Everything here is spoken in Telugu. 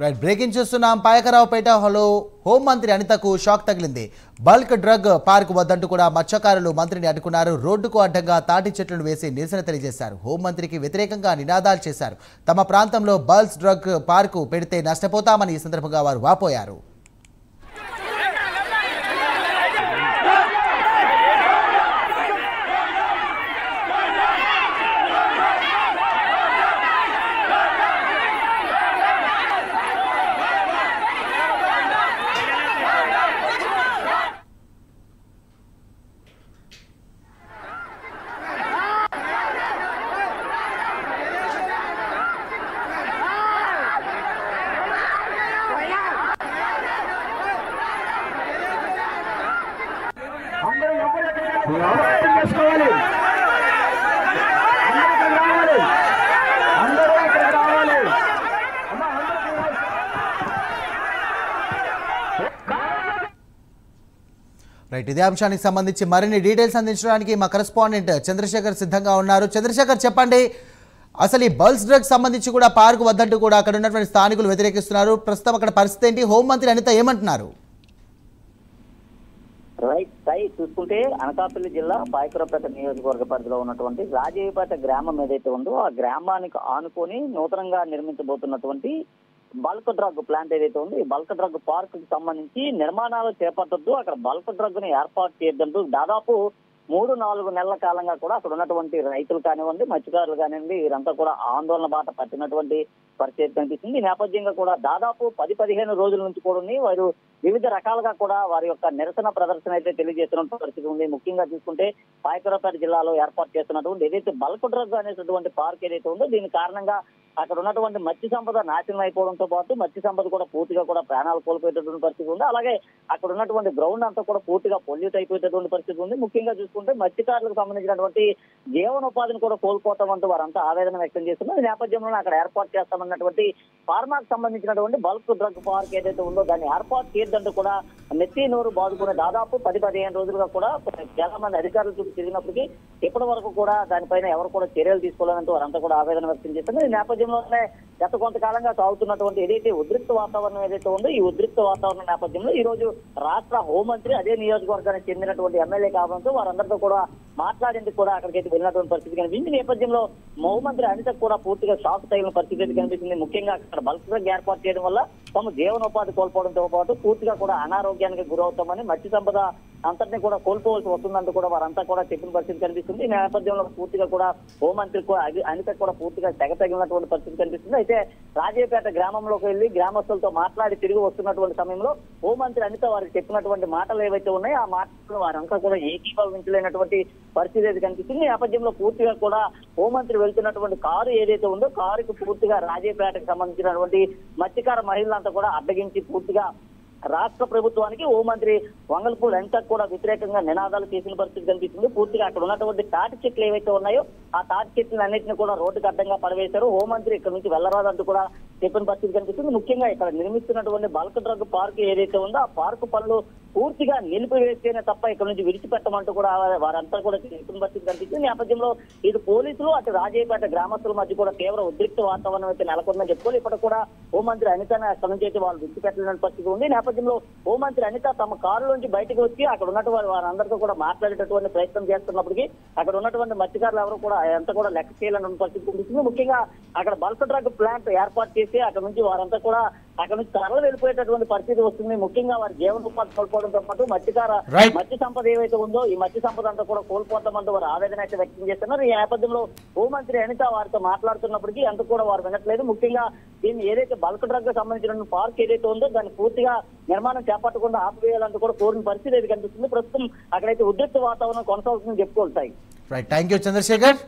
రైట్ బ్రేకింగ్ చూస్తున్నాం. పాయకరావుపేట హలో హోంమంత్రి అనితకు షాక్ తగిలింది. బల్క్ డ్రగ్ పార్క్ వద్దంటూ కూడా మత్స్యకారులు మంత్రిని అడ్డుకున్నారు. రోడ్డుకు అడ్డంగా తాటి చెట్లను వేసి నిరసన తెలియజేశారు. హోంమంత్రికి వ్యతిరేకంగా నినాదాలు చేశారు. తమ ప్రాంతంలో బల్క్ డ్రగ్ పార్కు పెడితే నష్టపోతామని ఈ సందర్భంగా వారు వాపోయారు. రైట్, ఇదే అంశానికి సంబంధించి మరిన్ని డీటెయిల్స్ అందించడానికి మా కరెస్పాండెంట్ చంద్రశేఖర్ సిద్ధంగా ఉన్నారు. చంద్రశేఖర్, చెప్పండి, అసలు ఈ బల్క్ డ్రగ్స్ సంబంధించి కూడా పార్కు వద్దంటూ కూడా అక్కడ ఉన్నటువంటి స్థానికులు వ్యతిరేకిస్తున్నారు. ప్రస్తుతం అక్కడ పరిస్థితి ఏంటి? హోంమంత్రి అనిత ఏమంటున్నారు? రైట్ సాయి, చూసుకుంటే అనకాపల్లి జిల్లా పాయకరావుపేట నియోజకవర్గ పరిధిలో ఉన్నటువంటి రాజయ్యపేట గ్రామం ఏదైతే ఉందో ఆ గ్రామానికి ఆనుకొని నూతనంగా నిర్మించబోతున్నటువంటి బల్క్ డ్రగ్ ప్లాంట్ ఏదైతే ఉందో ఈ బల్క్ డ్రగ్ పార్క్ కి సంబంధించి నిర్మాణాలు చేపట్టొద్దు, అక్కడ బల్క్ డ్రగ్ ని ఏర్పాటు చేయొద్దంటూ దాదాపు 3-4 నెలల కాలంగా కూడా అక్కడ ఉన్నటువంటి రైతులు కానివ్వండి, మత్స్యకారులు కానివ్వండి, వీరంతా కూడా ఆందోళన బాట పట్టినటువంటి పరిస్థితి కనిపిస్తుంది. ఈ నేపథ్యంగా కూడా దాదాపు 10-15 రోజుల నుంచి కూడా వారు వివిధ రకాలుగా కూడా వారి యొక్క నిరసన ప్రదర్శన అయితే తెలియజేస్తున్న పరిస్థితి ఉంది. ముఖ్యంగా చూసుకుంటే పాయకరావుపేట జిల్లాలో ఏర్పాటు చేస్తున్నటువంటి ఏదైతే బల్క్ డ్రగ్ అనేటటువంటి పార్క్ ఏదైతే ఉందో దీని కారణంగా అక్కడ ఉన్నటువంటి మత్స్య సంపద నాశనం అయిపోవడంతో పాటు మత్స్య సంపద కూడా పూర్తిగా కూడా ప్రాణాలు కోల్పోయేటటువంటి పరిస్థితి ఉంది. అలాగే అక్కడ ఉన్నటువంటి గ్రౌండ్ అంతా కూడా పూర్తిగా పొల్యూట్ అయిపోయేటటువంటి పరిస్థితి ఉంది. ముఖ్యంగా చూసుకుంటే మత్స్యకారులకు సంబంధించినటువంటి జీవనోపాధిని కూడా కోల్పోతామంటూ వారంతా ఆవేదన వ్యక్తం చేస్తున్నారు. ఈ నేపథ్యంలో అక్కడ ఏర్పాటు చేస్తామన్నటువంటి ఫార్మాకు సంబంధించినటువంటి బల్క్ డ్రగ్ పార్క్ ఏదైతే ఉందో దాన్ని ఏర్పాటు చేయొద్దంటూ కూడా నెత్తి నోరు బాదుకునే దాదాపు 10-15 రోజులుగా కూడా చాలా మంది అధికారులు చుట్టూ తిరిగినప్పటికీ ఇప్పటి వరకు కూడా దానిపైన ఎవరు కూడా చర్యలు తీసుకోవాలంటూ వారంతా కూడా ఆవేదన వ్యక్తం చేస్తున్నారు. ఈ నేపథ్యంలోనే గత కొంతకాలంగా సాగుతున్నటువంటి ఏదైతే ఉద్రిక్త వాతావరణం ఏదైతే ఉందో ఈ ఉద్రిక్త వాతావరణం నేపథ్యంలో ఈ రోజు రాష్ట్ర హోంమంత్రి అదే నియోజకవర్గానికి చెందినటువంటి ఎమ్మెల్యే కావడంతో వారందరితో కూడా మాట్లాడేందుకు కూడా అక్కడికి వెళ్ళినటువంటి పరిస్థితి కనిపించింది. ఈ నేపథ్యంలో హోంమంత్రి అనితకు కూడా పూర్తిగా షాక్ తగిలిన పరిస్థితి కనిపిస్తుంది. ముఖ్యంగా అక్కడ బల్క్ డ్రగ్ ఏర్పాటు చేయడం వల్ల తమ జీవనోపాధి కోల్పోవడంతో పాటు పూర్తిగా కూడా అనారోగ్యానికి గురవుతామని మత్స్య సంపద అంతటినీ కూడా కోల్పోవలసి వస్తుందంటూ కూడా వారంతా కూడా చెప్పిన పరిస్థితి కనిపిస్తుంది. ఈ నేపథ్యంలో పూర్తిగా కూడా హోంమంత్రి అనితకు కూడా పూర్తిగా తెగ తగిలినటువంటి పరిస్థితి కనిపిస్తుంది. అయితే రాజయ్యపేట గ్రామంలోకి వెళ్లి గ్రామస్తులతో మాట్లాడి తిరిగి వస్తున్నటువంటి సమయంలో హోంమంత్రి అనిత వారికి చెప్పినటువంటి మాటలు ఏవైతే ఉన్నాయో ఆ మాటలు వారంతా కూడా ఏకీభవించలేనటువంటి పరిస్థితి అయితే కనిపిస్తుంది. ఈ నేపథ్యంలో పూర్తిగా కూడా హోంమంత్రి వెళ్తున్నటువంటి కారు ఏదైతే ఉందో కారుకు పూర్తిగా రాజయ్యపేటకు సంబంధించినటువంటి మత్స్యకార మహిళలంతా కూడా అడ్డగించి పూర్తిగా రాష్ట్ర ప్రభుత్వానికి హోంమంత్రి వంగల్పూడి అనితకు కూడా వ్యతిరేకంగా నినాదాలు చేసిన పరిస్థితి కనిపిస్తుంది. పూర్తిగా అక్కడ ఉన్నటువంటి తాటి చెట్లు ఏవైతే ఉన్నాయో ఆ తాటి చెట్లను అన్నింటినీ కూడా రోడ్డుకు అడ్డంగా పడవేశారు. హోంమంత్రి ఇక్కడ నుంచి వెళ్లరాదంటూ కూడా చెప్పిన పరిస్థితి కనిపిస్తుంది. ముఖ్యంగా ఇక్కడ నిర్మిస్తున్నటువంటి బల్క్ డ్రగ్ పార్క్ ఏదైతే ఉందో ఆ పార్కు పనులు పూర్తిగా నిలిపివేస్తేనే తప్ప ఇక్కడ నుంచి విడిచిపెట్టమంటూ కూడా వారంతా కూడా చెప్పిన పరిస్థితి కనిపిస్తుంది. నేపథ్యంలో ఇటు పోలీసులు అటు రాజయ్యపేట గ్రామస్తుల మధ్య కూడా తీవ్ర ఉద్రిక్త వాతావరణం అయితే నెలకొందని చెప్పుకోవాలి. ఇప్పటికి కూడా హోంమంత్రి అనితని అక్కడ నుంచి అయితే వాళ్ళు విడిచిపెట్టలేని పరిస్థితి ఉంది. నేపథ్యంలో హోంమంత్రి అనిత తమ కారులోంచి బయటకు వచ్చి అక్కడ ఉన్నటువంటి వారందరితో కూడా మాట్లాడేటటువంటి ప్రయత్నం చేస్తున్నప్పటికీ అక్కడ ఉన్నటువంటి మత్స్యకారులు ఎవరు కూడా అంత కూడా లెక్క చేయాలని పరిస్థితి కనిపిస్తుంది. ముఖ్యంగా అక్కడ బల్క్ డ్రగ్ ప్లాంట్ ఏర్పాటు చేసి అక్కడ నుంచి వారంతా కూడా అక్కడ నుంచి తరలి వెళ్ళిపోయేటటువంటి పరిస్థితి వస్తుంది. ముఖ్యంగా వారి జీవనోపాధి కోల్పోవడంతో పాటు మత్స్య సంపద ఏవైతే ఉందో ఈ మత్స్య సంపద అంతా కూడా కోల్పోతామంటూ వారు ఆవేదన అయితే వ్యక్తం చేస్తున్నారు. ఈ నేపథ్యంలో హోంమంత్రి అనిత వారితో మాట్లాడుతున్నప్పటికీ అంత కూడా వారు వినట్లేదు. ముఖ్యంగా దీన్ని ఏదైతే బల్క్ డ్రగ్ సంబంధించిన పార్క్ ఏదైతే ఉందో దాన్ని పూర్తిగా నిర్మాణం చేపట్టకుండా ఆపివేయాలంటూ కూడా కోరిన పరిస్థితి అయితే కనిపిస్తుంది. ప్రస్తుతం అక్కడైతే ఉద్రిక్త వాతావరణం కొనసాగుతుందని చెప్పుకోవాలి. Right, thank you Chandrasekhar.